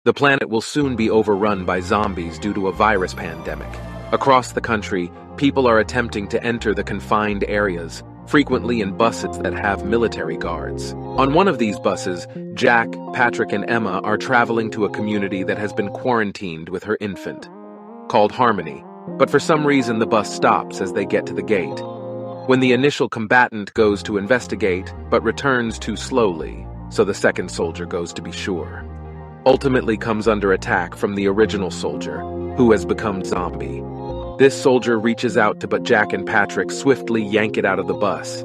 The planet will soon be overrun by zombies due to a virus pandemic. Across the country, people are attempting to enter the confined areas, frequently in buses that have military guards. On one of these buses, Jack, Patrick, and Emma are traveling to a community that has been quarantined with her infant, called Harmony, but for some reason the bus stops as they get to the gate. When the initial combatant goes to investigate, but returns too slowly, so the second soldier goes to be sure. Ultimately comes under attack from the original soldier, who has become zombie. This soldier reaches out to but Jack and Patrick swiftly yank it out of the bus.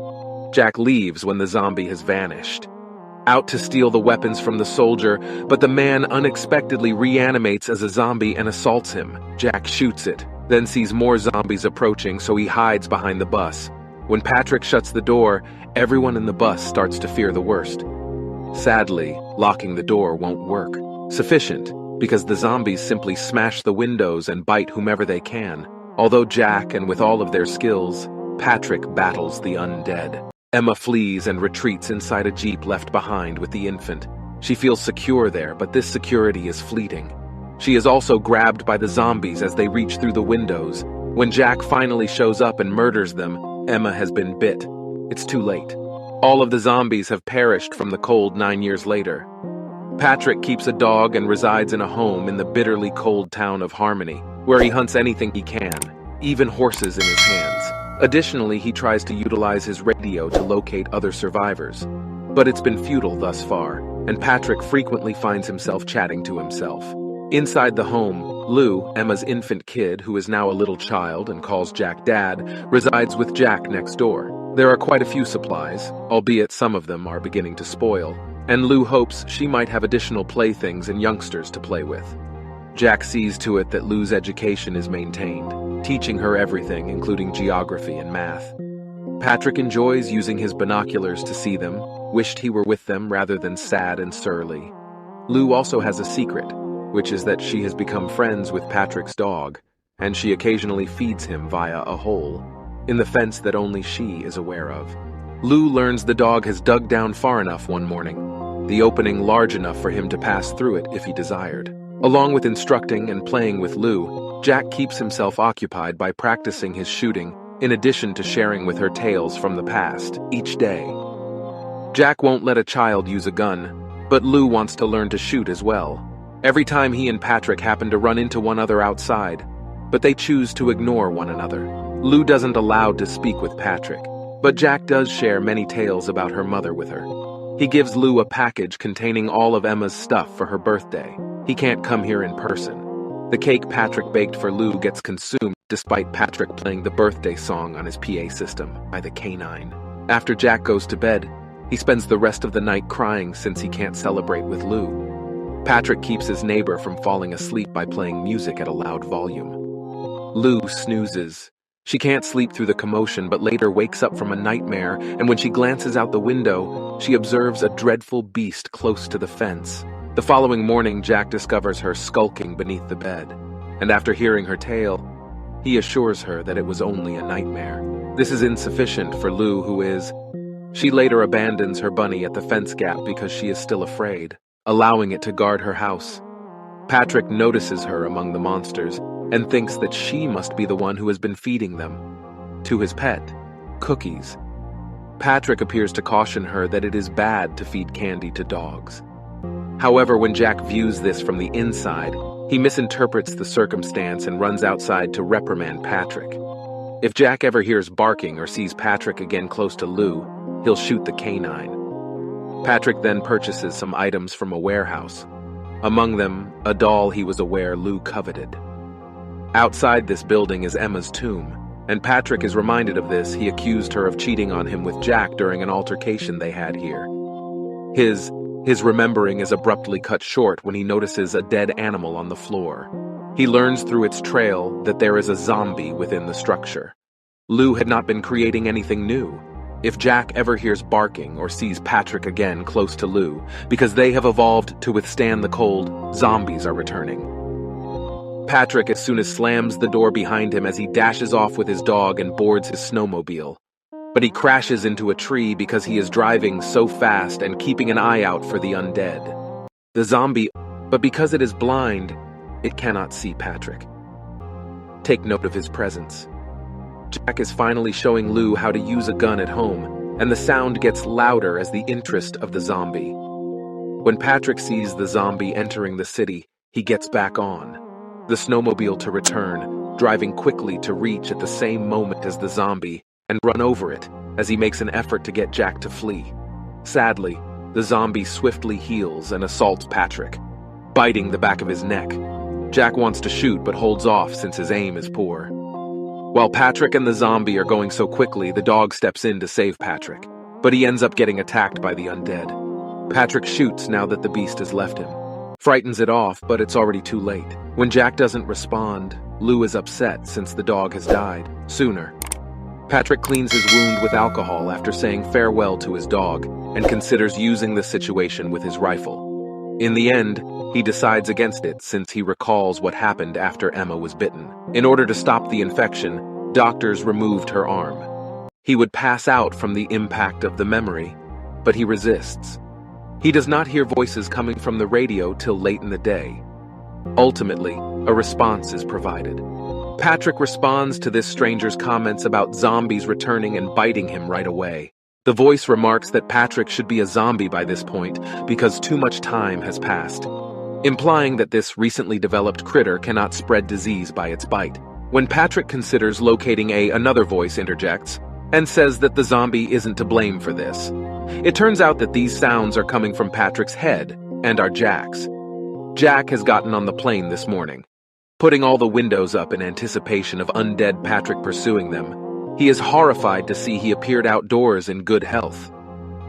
Jack leaves when the zombie has vanished. Out to steal the weapons from the soldier, but the man unexpectedly reanimates as a zombie and assaults him. Jack shoots it, then sees more zombies approaching, so he hides behind the bus. When Patrick shuts the door, everyone in the bus starts to fear the worst. Sadly, locking the door won't work. Sufficient, because the zombies simply smash the windows and bite whomever they can. Although Jack, and with all of their skills, Patrick battles the undead. Emma flees and retreats inside a jeep left behind with the infant. She feels secure there, but this security is fleeting. She is also grabbed by the zombies as they reach through the windows. When Jack finally shows up and murders them, Emma has been bit. It's too late. All of the zombies have perished from the cold 9 years later. Patrick keeps a dog and resides in a home in the bitterly cold town of Harmony, where he hunts anything he can, even horses in his hands. Additionally, he tries to utilize his radio to locate other survivors. But it's been futile thus far, and Patrick frequently finds himself chatting to himself. Inside the home, Lou, Emma's infant kid, who is now a little child and calls Jack Dad, resides with Jack next door. There are quite a few supplies, albeit some of them are beginning to spoil, and Lou hopes she might have additional playthings and youngsters to play with. Jack sees to it that Lou's education is maintained, teaching her everything, including geography and math. Patrick enjoys using his binoculars to see them, wished he were with them rather than sad and surly. Lou also has a secret, which is that she has become friends with Patrick's dog, and she occasionally feeds him via a hole in the fence that only she is aware of. Lou learns the dog has dug down far enough one morning, the opening large enough for him to pass through it if he desired. Along with instructing and playing with Lou, Jack keeps himself occupied by practicing his shooting, in addition to sharing with her tales from the past, each day. Jack won't let a child use a gun, but Lou wants to learn to shoot as well. Every time he and Patrick happen to run into one another outside, but they choose to ignore one another. Lou doesn't allow to speak with Patrick, but Jack does share many tales about her mother with her. He gives Lou a package containing all of Emma's stuff for her birthday. He can't come here in person. The cake Patrick baked for Lou gets consumed despite Patrick playing the birthday song on his PA system by the canine. After Jack goes to bed, he spends the rest of the night crying since he can't celebrate with Lou. Patrick keeps his neighbor from falling asleep by playing music at a loud volume. Lou snoozes. She can't sleep through the commotion, but later wakes up from a nightmare, and when she glances out the window, she observes a dreadful beast close to the fence. The following morning, Jack discovers her skulking beneath the bed, and after hearing her tale, he assures her that it was only a nightmare. This is insufficient for Lou, who is. She later abandons her bunny at the fence gap because she is still afraid, allowing it to guard her house. Patrick notices her among the monsters and thinks that she must be the one who has been feeding them to his pet, cookies. Patrick appears to caution her that it is bad to feed candy to dogs. However, when Jack views this from the inside, he misinterprets the circumstance and runs outside to reprimand Patrick. If Jack ever hears barking or sees Patrick again close to Lou, he'll shoot the canine. Patrick then purchases some items from a warehouse. Among them, a doll he was aware Lou coveted. Outside this building is Emma's tomb, and Patrick is reminded of this. He accused her of cheating on him with Jack during an altercation they had here. His remembering is abruptly cut short when he notices a dead animal on the floor. He learns through its trail that there is a zombie within the structure. Lou had not been creating anything new. If Jack ever hears barking or sees Patrick again close to Lou, because they have evolved to withstand the cold, zombies are returning. Patrick as soon as slams the door behind him as he dashes off with his dog and boards his snowmobile. But he crashes into a tree because he is driving so fast and keeping an eye out for the undead. The zombie But because it is blind, it cannot see Patrick. Take note of his presence. Jack is finally showing Lou how to use a gun at home, and the sound gets louder as the interest of the zombie. When Patrick sees the zombie entering the city, he gets back on the snowmobile to return, driving quickly to reach at the same moment as the zombie and run over it as he makes an effort to get Jack to flee. Sadly, the zombie swiftly heals and assaults Patrick, biting the back of his neck. Jack wants to shoot but holds off since his aim is poor. While Patrick and the zombie are going so quickly, the dog steps in to save Patrick, but he ends up getting attacked by the undead. Patrick shoots now that the beast has left him, frightens it off, but it's already too late. When Jack doesn't respond, Lou is upset since the dog has died sooner. Patrick cleans his wound with alcohol after saying farewell to his dog and considers using the situation with his rifle. In the end, he decides against it since he recalls what happened after Emma was bitten. In order to stop the infection, doctors removed her arm. He would pass out from the impact of the memory, but he resists. He does not hear voices coming from the radio till late in the day. Ultimately, a response is provided. Patrick responds to this stranger's comments about zombies returning and biting him right away. The voice remarks that Patrick should be a zombie by this point because too much time has passed, implying that this recently developed critter cannot spread disease by its bite. When Patrick considers locating another voice interjects and says that the zombie isn't to blame for this. It turns out that these sounds are coming from Patrick's head and are Jack's. Jack has gotten on the plane this morning, putting all the windows up in anticipation of undead Patrick pursuing them. He is horrified to see he appeared outdoors in good health.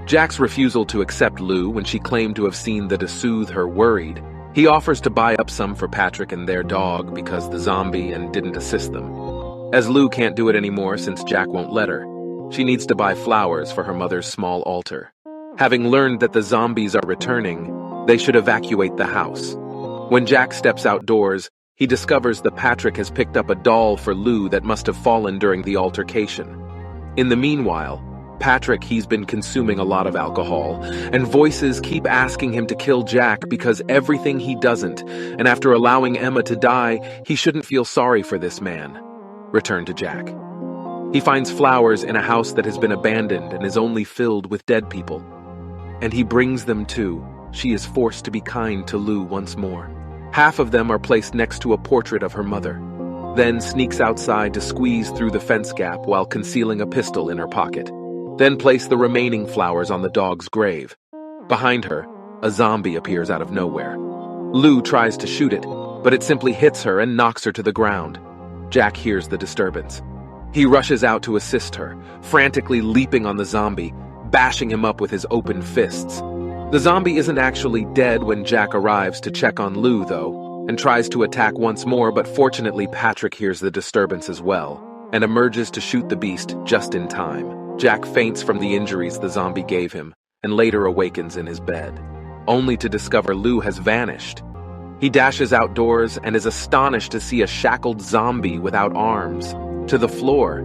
Jack's refusal to accept Lou when she claimed to have seen the to soothe her worried. He offers to buy up some for Patrick and their dog because the zombie and didn't assist them. As Lou can't do it anymore since Jack won't let her, she needs to buy flowers for her mother's small altar. Having learned that the zombies are returning, they should evacuate the house. When Jack steps outdoors, he discovers that Patrick has picked up a doll for Lou that must have fallen during the altercation. In the meanwhile, Patrick, he's been consuming a lot of alcohol, and voices keep asking him to kill Jack because everything he doesn't, and after allowing Emma to die, he shouldn't feel sorry for this man. Return to Jack. He finds flowers in a house that has been abandoned and is only filled with dead people. And he brings them too. She is forced to be kind to Lou once more. Half of them are placed next to a portrait of her mother, then sneaks outside to squeeze through the fence gap while concealing a pistol in her pocket. Then place the remaining flowers on the dog's grave. Behind her, a zombie appears out of nowhere. Lou tries to shoot it, but it simply hits her and knocks her to the ground. Jack hears the disturbance. He rushes out to assist her, frantically leaping on the zombie, bashing him up with his open fists. The zombie isn't actually dead when Jack arrives to check on Lou, though, and tries to attack once more, but fortunately Patrick hears the disturbance as well, and emerges to shoot the beast just in time. Jack faints from the injuries the zombie gave him, and later awakens in his bed, only to discover Lou has vanished. He dashes outdoors and is astonished to see a shackled zombie without arms to the floor.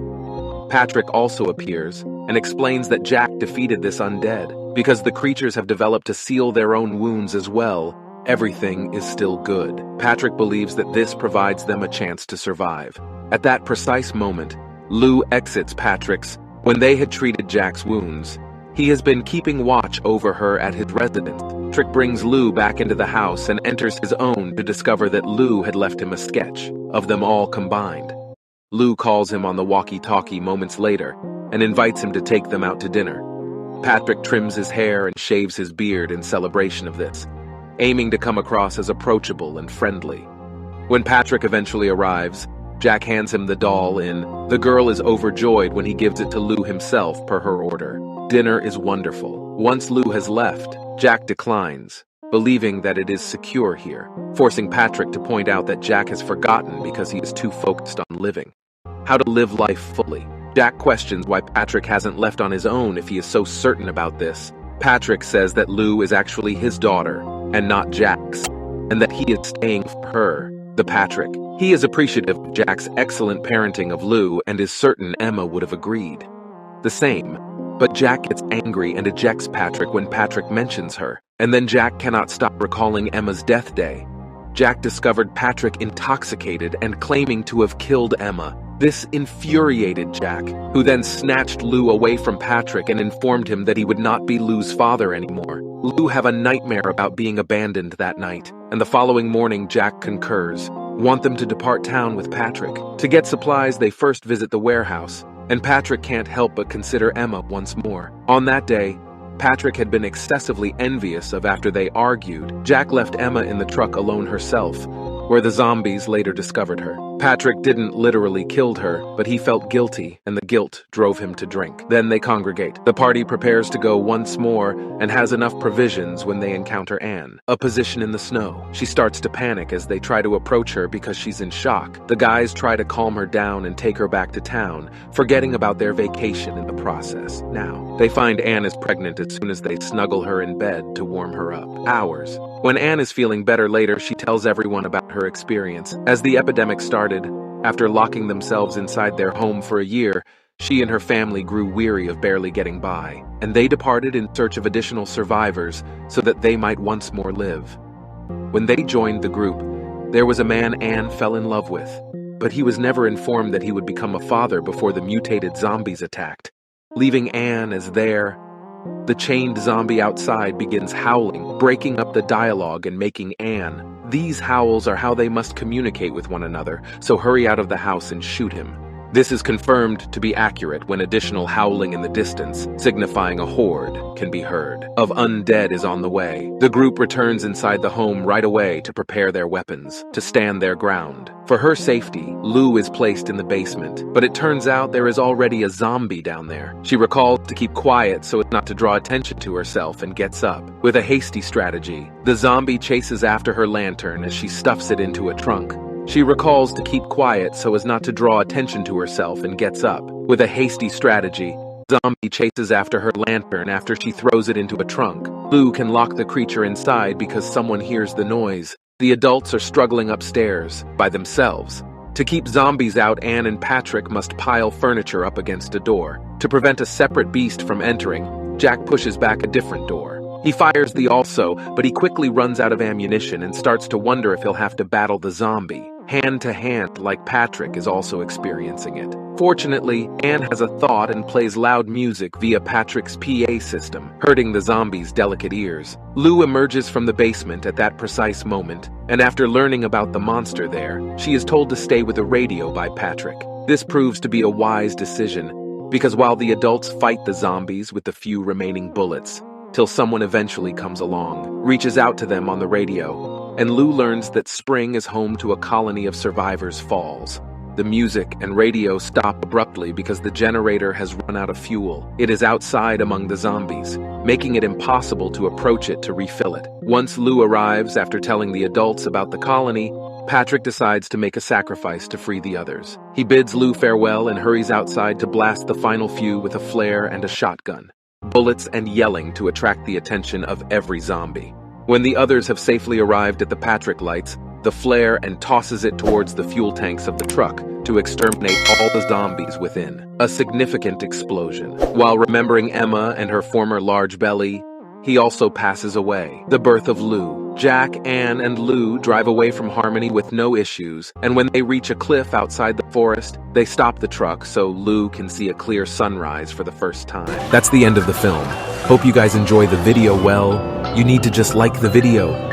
Patrick also appears and explains that Jack defeated this undead. Because the creatures have developed to seal their own wounds as well, everything is still good. Patrick believes that this provides them a chance to survive. At that precise moment, Lou exits Patrick's when they had treated Jack's wounds. He has been keeping watch over her at his residence. Patrick brings Lou back into the house and enters his own to discover that Lou had left him a sketch of them all combined. Lou calls him on the walkie-talkie moments later and invites him to take them out to dinner. Patrick trims his hair and shaves his beard in celebration of this, aiming to come across as approachable and friendly. When Patrick eventually arrives, Jack hands him the doll in. The girl is overjoyed when he gives it to Lou himself per her order. Dinner is wonderful. Once Lou has left, Jack declines, believing that it is secure here, forcing Patrick to point out that Jack has forgotten because he is too focused on living. How to live life fully. Jack questions why Patrick hasn't left on his own if he is so certain about this. Patrick says that Lou is actually his daughter and not Jack's, and that he is staying for her, the Patrick. He is appreciative of Jack's excellent parenting of Lou and is certain Emma would have agreed the same. But Jack gets angry and ejects Patrick when Patrick mentions her. And then Jack cannot stop recalling Emma's death day. Jack discovered Patrick intoxicated and claiming to have killed Emma. This infuriated Jack, who then snatched Lou away from Patrick and informed him that he would not be Lou's father anymore. Lou have a nightmare about being abandoned that night, and the following morning Jack concurs, want them to depart town with Patrick. To get supplies, they first visit the warehouse, and Patrick can't help but consider Emma once more. On that day, Patrick had been excessively envious of after they argued. Jack left Emma in the truck alone herself, where the zombies later discovered her. Patrick didn't literally kill her, but he felt guilty, and the guilt drove him to drink. Then they congregate. The party prepares to go once more and has enough provisions when they encounter Anne, a position in the snow. She starts to panic as they try to approach her because she's in shock. The guys try to calm her down and take her back to town, forgetting about their vacation in the process. Now, they find Anne is pregnant as soon as they snuggle her in bed to warm her up. Hours. When Anne is feeling better later, she tells everyone about her experience. As the epidemic started, after locking themselves inside their home for a year, she and her family grew weary of barely getting by, and they departed in search of additional survivors so that they might once more live. When they joined the group, there was a man Anne fell in love with, but he was never informed that he would become a father before the mutated zombies attacked, leaving Anne as there. The chained zombie outside begins howling, breaking up the dialogue and making Anne. These howls are how they must communicate with one another, so hurry out of the house and shoot him. This is confirmed to be accurate when additional howling in the distance, signifying a horde, can be heard. Of undead is on the way. The group returns inside the home right away to prepare their weapons, to stand their ground. For her safety, Lou is placed in the basement, but it turns out there is already a zombie down there. She recalls to keep quiet so as not to draw attention to herself and gets up. With a hasty strategy, the zombie chases after her lantern as she stuffs it into a trunk. She recalls to keep quiet so as not to draw attention to herself and gets up. With a hasty strategy, zombie chases after her lantern after she throws it into a trunk. Lou can lock the creature inside because someone hears the noise. The adults are struggling upstairs by themselves. To keep zombies out, Anne and Patrick must pile furniture up against a door. To prevent a separate beast from entering, Jack pushes back a different door. He fires the also, but he quickly runs out of ammunition and starts to wonder if he'll have to battle the zombie, hand to hand, like Patrick is also experiencing it. Fortunately, Anne has a thought and plays loud music via Patrick's PA system, hurting the zombie's delicate ears. Lou emerges from the basement at that precise moment, and after learning about the monster there, she is told to stay with a radio by Patrick. This proves to be a wise decision, because while the adults fight the zombies with the few remaining bullets, till someone eventually comes along, reaches out to them on the radio, and Lou learns that spring is home to a colony of survivors' falls. The music and radio stop abruptly because the generator has run out of fuel. It is outside among the zombies, making it impossible to approach it to refill it. Once Lou arrives after telling the adults about the colony, Patrick decides to make a sacrifice to free the others. He bids Lou farewell and hurries outside to blast the final few with a flare and a shotgun. Bullets and yelling to attract the attention of every zombie. When the others have safely arrived at the Patrick lights, the flare and tosses it towards the fuel tanks of the truck to exterminate all the zombies within. A significant explosion. While remembering Emma and her former large belly, he also passes away. The birth of Lou. Jack, Anne, and Lou drive away from Harmony with no issues, and when they reach a cliff outside the forest, they stop the truck so Lou can see a clear sunrise for the first time. That's the end of the film. Hope you guys enjoy the video. Well, you need to just like the video.